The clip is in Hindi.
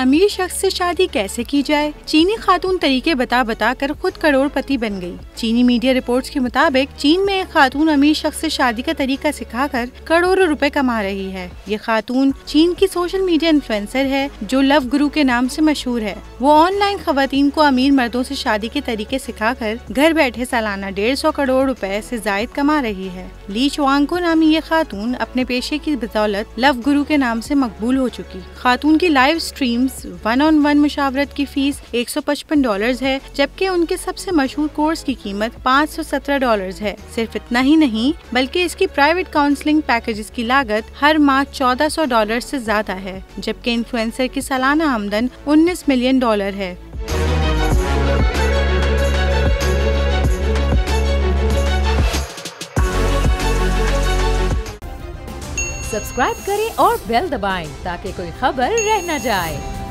अमीर शख्स से शादी कैसे की जाए। चीनी खातून तरीके बता बता कर खुद करोड़पति बन गई। चीनी मीडिया रिपोर्ट्स के मुताबिक चीन में एक खातून अमीर शख्स से शादी का तरीका सिखाकर करोड़ों रुपए कमा रही है। ये खातून चीन की सोशल मीडिया इन्फ्लुएंसर है जो लव गुरु के नाम से मशहूर है। वो ऑनलाइन खवातीन को अमीर मर्दों से शादी के तरीके सिखाकर घर बैठे सालाना 150 करोड़ रुपए से जायद कमा रही है। ली चुआंगको नामी ये खातून अपने पेशे की बदौलत लव गुरु के नाम से मकबूल हो चुकी। खातून की लाइव स्ट्रीम्स 1-on-1 मुशावरत की फीस $155 है, जबकि उनके सबसे मशहूर कोर्स की कीमत $517 है। सिर्फ इतना ही नहीं बल्कि इसकी प्राइवेट काउंसलिंग पैकेजेस की लागत हर माह $1400 से ज्यादा है, जबकि इन्फ्लुएंसर की सालाना आमदन $19 मिलियन है। सब्सक्राइब करें और बेल दबाएं ताकि कोई खबर रह न जाए।